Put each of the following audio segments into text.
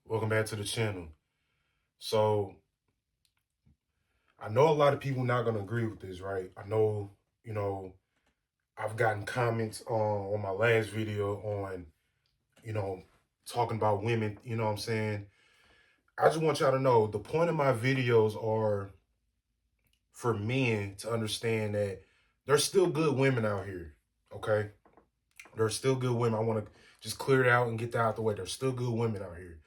Welcome back to the channel. So I know a lot of people not gonna agree with this, right? I know, I've gotten comments on my last video on, you know, talking about women, you know what I'm saying? I just want y'all to know the point of my videos are for men to understand that there's still good women out here. Okay. There's still good women. I want to just clear it out and get that out the way. There's still good women out here.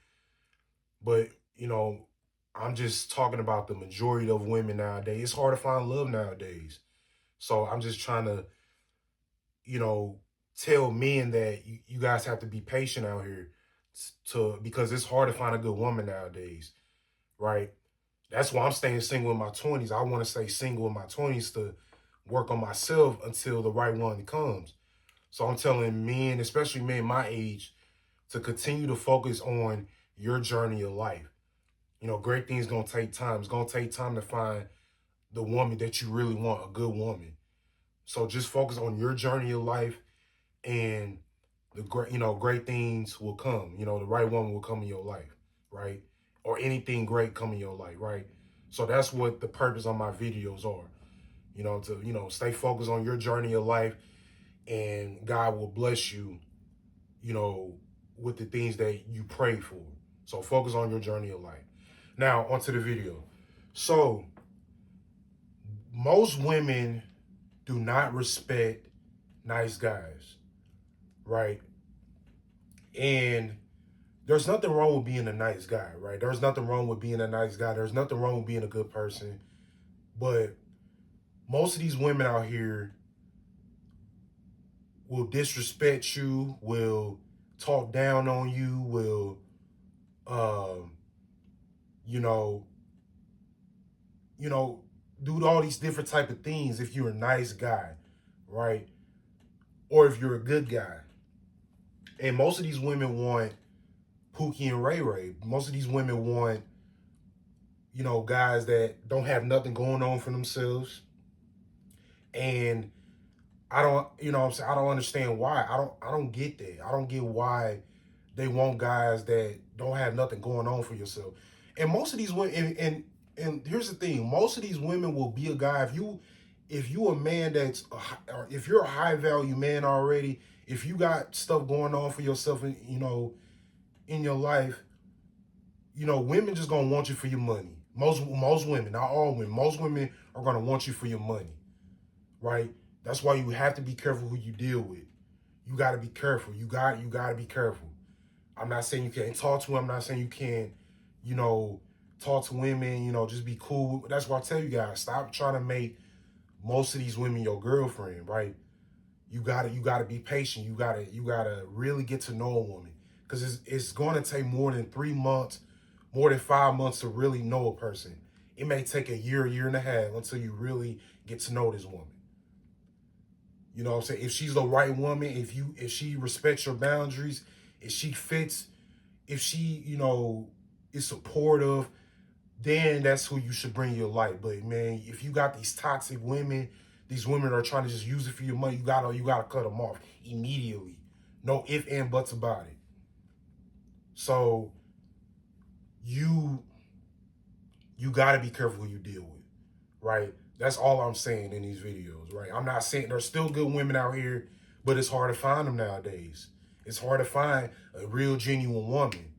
But, I'm just talking about the majority of women nowadays. It's hard to find love nowadays. So I'm just trying to, you know, tell men that you guys have to be patient out here because it's hard to find a good woman nowadays, right? That's why I'm staying single in my 20s. I want to stay single in my 20s to work on myself until the right one comes. So I'm telling men, especially men my age, to continue to focus on your journey of life. Great things gonna take time. It's gonna take time to find the woman that you really want, a good woman. So just focus on your journey of life, and the great things will come. The right woman will come in your life, right? Or anything great come in your life, right? So that's what the purpose of my videos are. To stay focused on your journey of life, and God will bless you, you know, with the things that you pray for. So focus on your journey of life. Now, onto the video. So, most women do not respect nice guys, right? And there's nothing wrong with being a nice guy, right? There's nothing wrong with being a nice guy. There's nothing wrong with being a good person. But most of these women out here will disrespect you, will talk down on you, will, um, you know, do all these different type of things if you're a nice guy, right? Or if you're a good guy. And most of these women want Pookie and Ray Ray. Most of these women want, guys that don't have nothing going on for themselves. And I don't, what I'm saying, I don't understand why. I don't get that. I don't get why they want guys that don't have nothing going on for yourself. And most of these women, and here's the thing, most of these women will be a guy if you a man or if you're a high value man already, if you got stuff going on for yourself, in your life, women just gonna want you for your money. Most women, not all women, most women are gonna want you for your money, right? That's why you have to be careful who you deal with. You got to be careful. You got to be careful. I'm not saying you can't talk to them. I'm not saying you can't, talk to women. Just be cool. That's why I tell you guys, stop trying to make most of these women your girlfriend, right? You gotta be patient. You gotta really get to know a woman, because it's going to take more than 3 months, more than 5 months to really know a person. It may take a year and a half until you really get to know this woman. You know what I'm saying? If she's the right woman, if she respects your boundaries, if she fits, if she, is supportive, then that's who you should bring in your life. But man, if you got these toxic women, these women are trying to just use it for your money, you gotta cut them off immediately. No if and buts about it. So you gotta be careful who you deal with, right? That's all I'm saying in these videos, right? I'm not saying there's still good women out here, but it's hard to find them nowadays. It's hard to find a real genuine woman,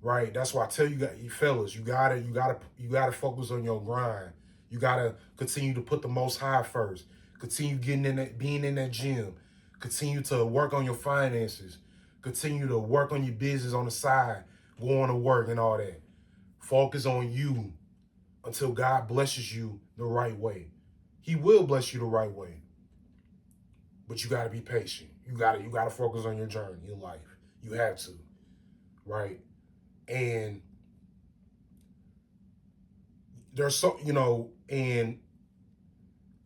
right? That's why I tell you fellas, you gotta focus on your grind. You gotta continue to put the Most High first. Continue being in that gym. Continue to work on your finances. Continue to work on your business on the side, going to work and all that. Focus on you until God blesses you the right way. He will bless you the right way. But you gotta be patient. You gotta focus on your journey, your life. You have to, right? And there's and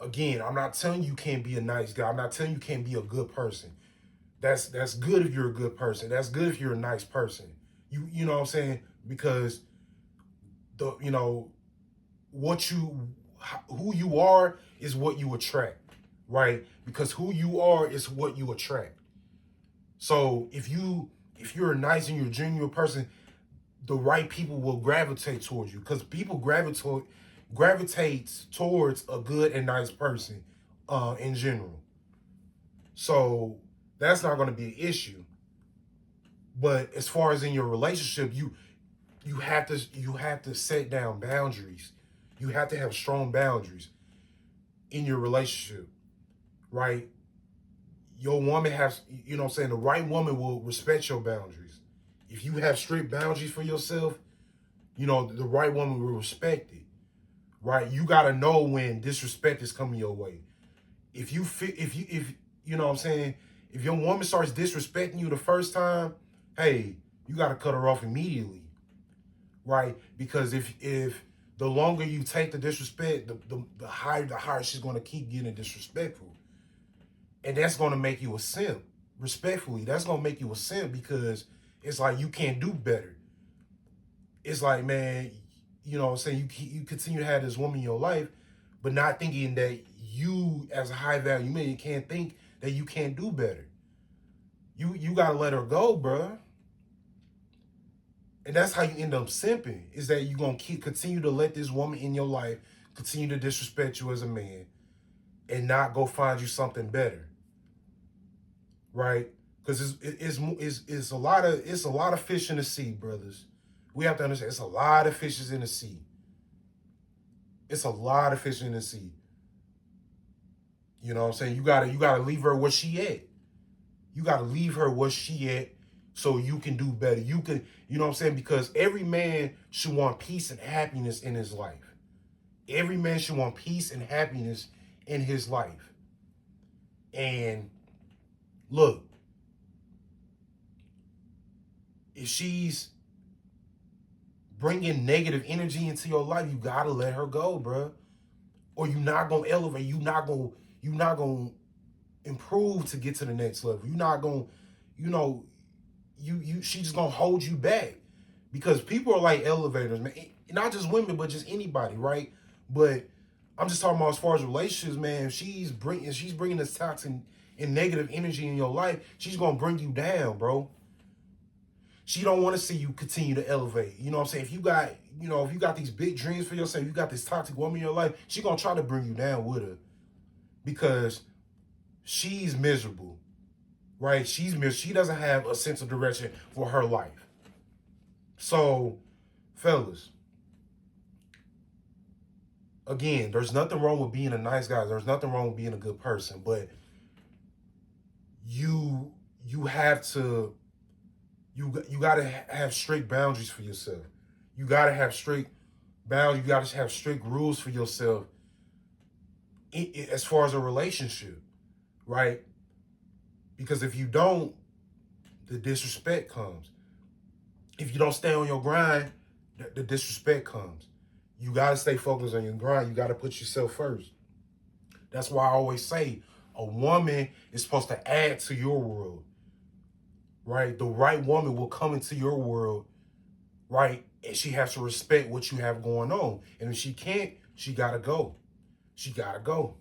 again, I'm not telling you can't be a nice guy. I'm not telling you can't be a good person. That's good if you're a good person. That's good if you're a nice person. You know what I'm saying? Because the who you are is what you attract, right? Because who you are is what you attract. So if you if you're nice and you're a genuine person, the right people will gravitate towards you, because people gravitates towards a good and nice person in general. So that's not going to be an issue. But as far as in your relationship, you have to set down boundaries. You have to have strong boundaries in your relationship, right? Your woman has, you know what I'm saying, the right woman will respect your boundaries. If you have strict boundaries for yourself, you know, the right woman will respect it, right? You got to know when disrespect is coming your way. If you know what I'm saying, if your woman starts disrespecting you the first time, hey, you got to cut her off immediately, right? Because if the longer you take the disrespect, the higher she's going to keep getting disrespectful. And that's going to make you a simp. Respectfully, that's going to make you a simp, because it's like you can't do better. It's like, man, you know what I'm saying, you continue to have this woman in your life, but not thinking that you, as a high value man, you can't think that you can't do better. You got to let her go, bruh. And that's how you end up simping, is that you're going to continue to let this woman in your life continue to disrespect you as a man and not go find you something better. Right? Because it's a lot of fish in the sea, brothers. We have to understand, it's a lot of fishes in the sea. It's a lot of fish in the sea. You know what I'm saying? You gotta leave her where she at. You gotta leave her where she at so you can do better. You know what I'm saying? Because every man should want peace and happiness in his life. Every man should want peace and happiness in his life. And look, if she's bringing negative energy into your life, you gotta let her go, bro. Or you're not gonna elevate. You're not gonna improve to get to the next level. You're not gonna, you know, she just gonna hold you back, because people are like elevators, man. Not just women, but just anybody, right? But I'm just talking about as far as relationships, man. If she's bringing this toxic and negative energy in your life, she's gonna bring you down, bro. She don't want to see you continue to elevate. You know what I'm saying? If you got these big dreams for yourself, you got this toxic woman in your life, she gonna try to bring you down with her, because she's miserable, right? She's miserable. She doesn't have a sense of direction for her life. So, fellas, again, there's nothing wrong with being a nice guy. There's nothing wrong with being a good person, but you have to. You got to have strict boundaries for yourself. You got to have strict boundaries. You got to have strict rules for yourself as far as a relationship, right? Because if you don't, the disrespect comes. If you don't stay on your grind, the disrespect comes. You got to stay focused on your grind. You got to put yourself first. That's why I always say a woman is supposed to add to your world. Right? The right woman will come into your world, right? And she has to respect what you have going on. And if she can't, she gotta go. She gotta go.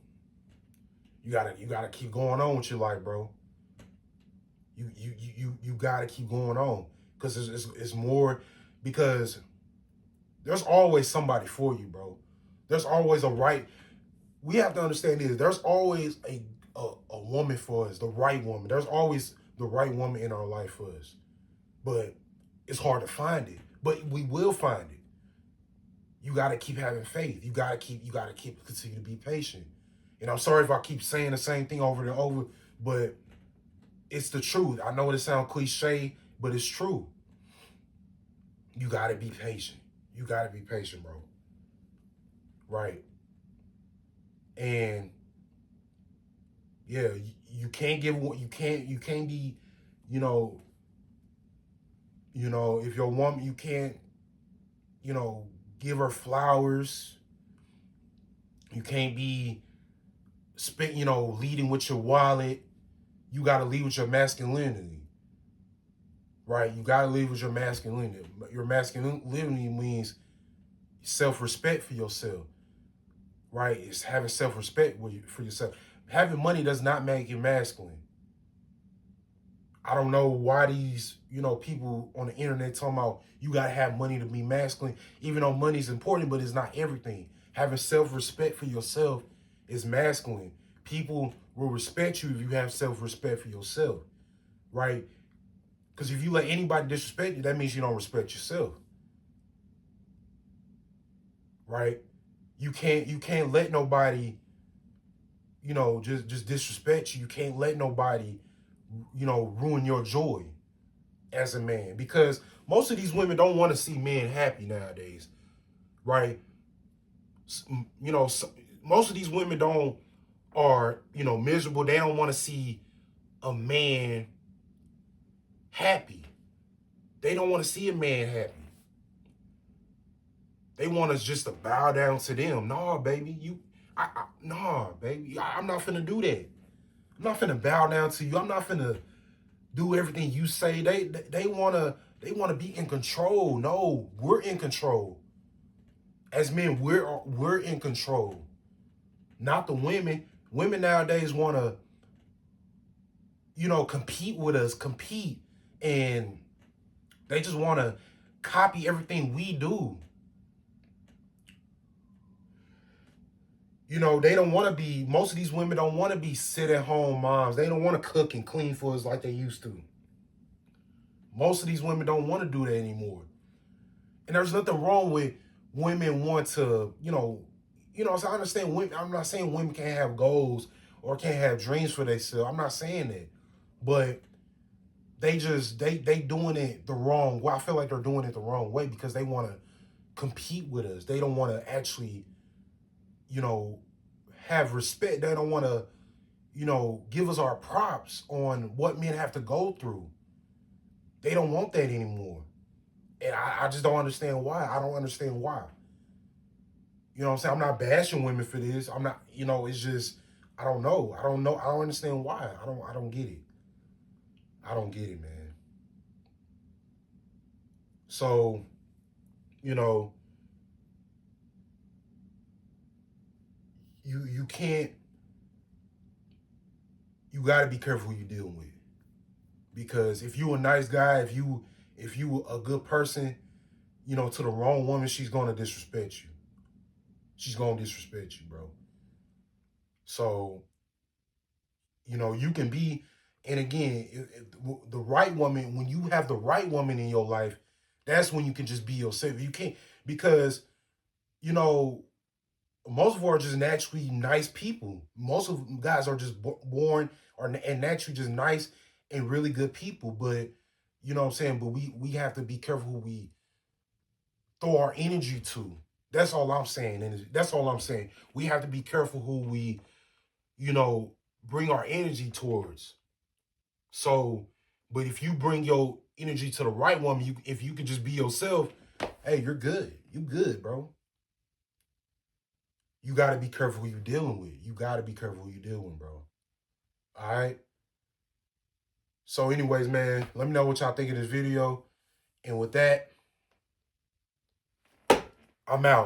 You gotta keep going on with your life, bro. You gotta keep going on. Because it's more, because there's always somebody for you, bro. There's always a right. We have to understand this. There's always a woman for us, the right woman. There's always the right woman in our life for us. But it's hard to find it. But we will find it. You gotta keep having faith. You gotta continue to be patient. And I'm sorry if I keep saying the same thing over and over, but it's the truth. I know it sounds cliche, but it's true. You gotta be patient. You gotta be patient, bro. Right. And yeah, you can't be, you know, if your woman, you can't, give her flowers. You can't be leading with your wallet. You got to lead with your masculinity, right? You got to lead with your masculinity. Your masculinity means self-respect for yourself, right? It's having self-respect for yourself. Having money does not make you masculine. I don't know why these, people on the internet talking about you gotta have money to be masculine, even though money's important, but it's not everything. Having self-respect for yourself is masculine. People will respect you if you have self-respect for yourself, right? Because if you let anybody disrespect you, that means you don't respect yourself, right? You can't let nobody, just disrespect you. You can't let nobody, ruin your joy as a man, because most of these women don't want to see men happy nowadays, right? Most of these women don't are miserable. They don't want to see a man happy. They don't want to see a man happy. They want us just to bow down to them. Nah, baby, nah, baby, I'm not finna do that. I'm not finna bow down to you. I'm not finna do everything you say. They wanna be in control. No, we're in control. As men, we're in control. Not the women. Women nowadays wanna, compete with us, compete, and they just wanna copy everything we do. They don't want to be, most of these women don't want to be sit-at-home moms. They don't want to cook and clean for us like they used to. Most of these women don't want to do that anymore. And there's nothing wrong with women want to, so I understand women. I'm not saying women can't have goals or can't have dreams for themselves. I'm not saying that. But they doing it the wrong way. I feel like they're doing it the wrong way because they want to compete with us. They don't want to actually, you know, have respect. They don't want to, give us our props on what men have to go through. They don't want that anymore. And I just don't understand why. I don't understand why. You know what I'm saying? I'm not bashing women for this. I'm not, it's just, I don't know. I don't know. I don't understand why. I don't get it. I don't get it, man. So, you know, you can't, you gotta be careful who you're dealing with. Because if you a nice guy, if you a good person, to the wrong woman, she's gonna disrespect you. She's gonna disrespect you, bro. So, you can be, and again, the right woman, when you have the right woman in your life, that's when you can just be yourself. You can't, because, you know, most of us are just naturally nice people. Most of guys are just born and naturally just nice and really good people. But you know what I'm saying. But we have to be careful who we throw our energy to. That's all I'm saying, and that's all I'm saying. We have to be careful who we, you know, bring our energy towards. So, but if you bring your energy to the right woman, if you can just be yourself, hey, you're good. You good, bro. You got to be careful who you're dealing with. You got to be careful who you're dealing with, bro. All right. So, anyways, man, let me know what y'all think of this video. And with that, I'm out.